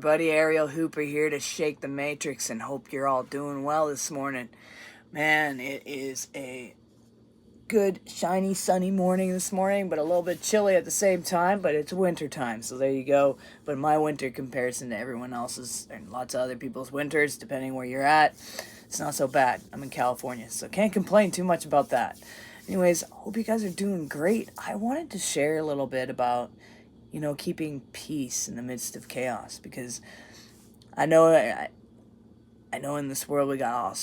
buddy Ariel Hooper here to shake the matrix and hope you're all doing well this morning. Man, it is a good, shiny, sunny morning this morning, but a little bit chilly at the same time, but it's winter time, so there you go. But my winter comparison to everyone else's and lots of other people's winters, depending where you're at, it's not so bad. I'm in California, so can't complain too much about that. Anyways, hope you guys are doing great. I wanted to share a little bit about keeping peace in the midst of chaos, because I know I know in this world we got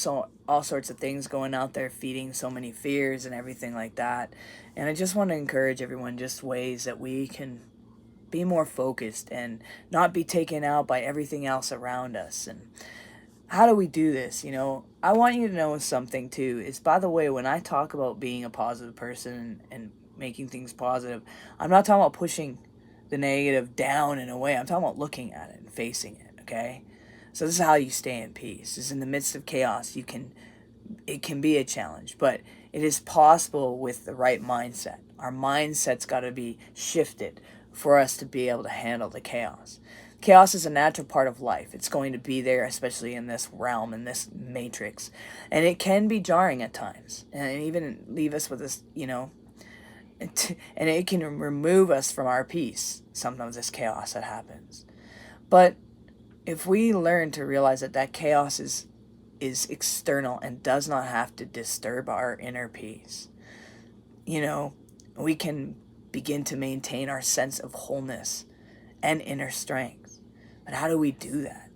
all sorts of things going out there feeding so many fears and everything like that. And I just want to encourage everyone just ways that we can be more focused and not be taken out by everything else around us. And how do we do this? I want you to know something too. Is, by the way, when I talk about being a positive person and making things positive, I'm not talking about pushing the negative down and away. I'm talking about looking at it and facing it, okay? So this is how you stay in peace. Is in the midst of chaos, it can be a challenge, but it is possible with the right mindset. Our mindset's got to be shifted for us to be able to handle the chaos. Chaos is a natural part of life. It's going to be there, especially in this realm, in this matrix. And it can be jarring at times and even leave us with this, and it can remove us from our peace, sometimes this chaos that happens. But if we learn to realize that chaos is external and does not have to disturb our inner peace, we can begin to maintain our sense of wholeness and inner strength. But how do we do that?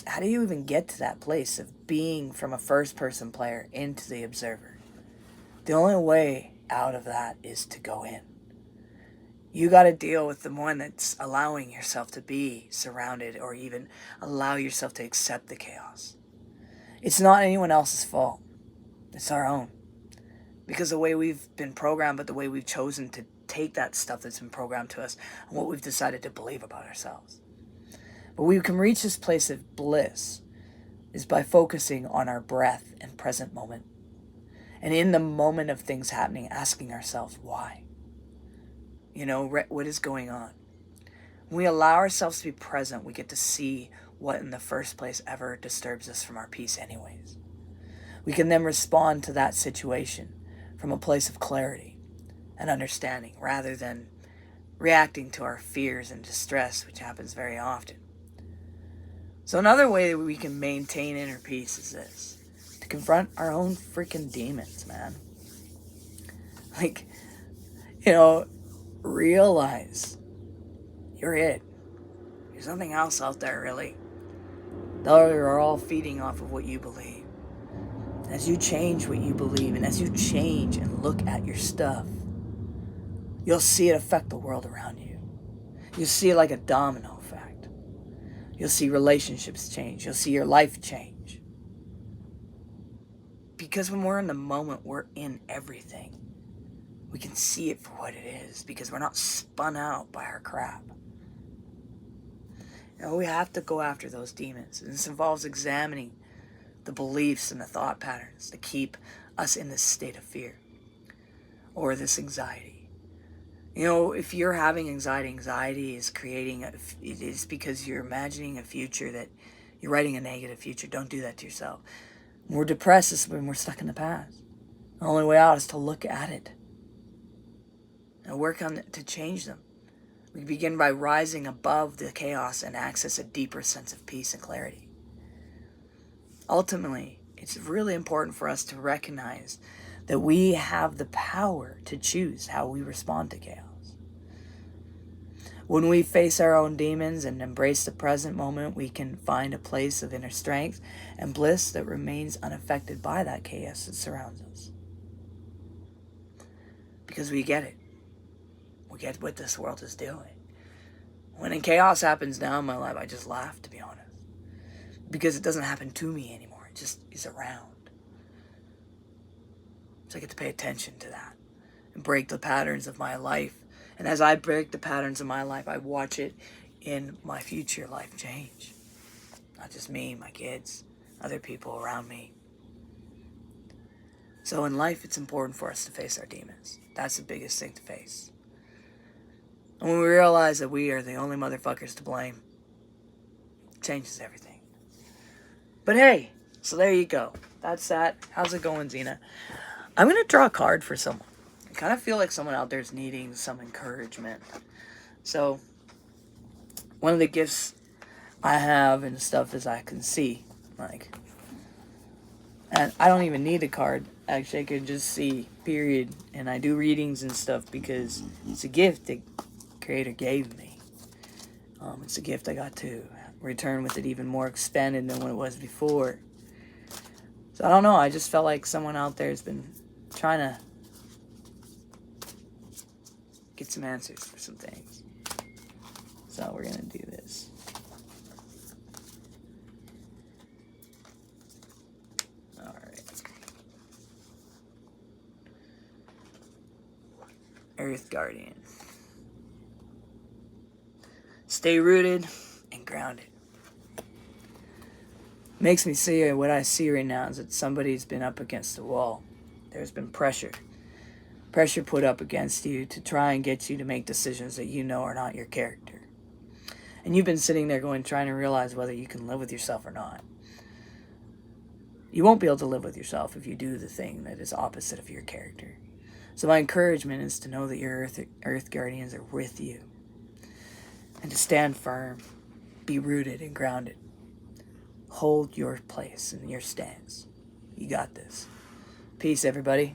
How do you even get to that place of being from a first-person player into the observer? The only way out of that is to go in. You got to deal with the one that's allowing yourself to be surrounded or even allow yourself to accept the chaos. It's not anyone else's fault. It's our own. Because the way we've been programmed, but the way we've chosen to take that stuff that's been programmed to us and what we've decided to believe about ourselves. But we can reach this place of bliss is by focusing on our breath and present moment. And in the moment of things happening, asking ourselves why. What is going on? When we allow ourselves to be present, we get to see what in the first place ever disturbs us from our peace anyways. We can then respond to that situation from a place of clarity and understanding rather than reacting to our fears and distress, which happens very often. So another way that we can maintain inner peace is this: to confront our own freaking demons, man. Realize you're it. There's nothing else out there, really. They are all feeding off of what you believe. As you change what you believe, and as you change and look at your stuff, you'll see it affect the world around you. You'll see it like a domino effect. You'll see relationships change. You'll see your life change. Because when we're in the moment, we're in everything. We can see it for what it is because we're not spun out by our crap. We have to go after those demons. And this involves examining the beliefs and the thought patterns that keep us in this state of fear or this anxiety. If you're having anxiety is it is because you're imagining a future that you're writing a negative future. Don't do that to yourself. When we're depressed, it's when we're stuck in the past. The only way out is to look at it and work on it to change them. We begin by rising above the chaos and access a deeper sense of peace and clarity. Ultimately, it's really important for us to recognize that we have the power to choose how we respond to chaos. When we face our own demons and embrace the present moment, we can find a place of inner strength and bliss that remains unaffected by that chaos that surrounds us. Because we get it. We get what this world is doing. When chaos happens now in my life, I just laugh, to be honest. Because it doesn't happen to me anymore. It just is around. So I get to pay attention to that and break the patterns of my life. And as I break the patterns of my life, I watch it in my future life change. Not just me, my kids, other people around me. So in life, it's important for us to face our demons. That's the biggest thing to face. And when we realize that we are the only motherfuckers to blame, changes everything. But hey, so there you go. That's that. How's it going, Zena? I'm going to draw a card for someone. I kind of feel like someone out there is needing some encouragement. So, one of the gifts I have and stuff is I can see, like, and I don't even need a card. Actually, I could just see, period. And I do readings and stuff because it's a gift the Creator gave me. It's a gift I got to return with it even more expanded than what it was before. So I don't know. I just felt like someone out there has been trying to get some answers for some things. So we're going to do this. Alright. Earth Guardian. Stay rooted and grounded. Makes me see what I see right now is that somebody's been up against the wall. There's been pressure put up against you to try and get you to make decisions that you know are not your character. And you've been sitting there trying to realize whether you can live with yourself or not. You won't be able to live with yourself if you do the thing that is opposite of your character. So my encouragement is to know that your Earth Guardians are with you. And to stand firm, be rooted and grounded. Hold your place and your stance. You got this. Peace, everybody.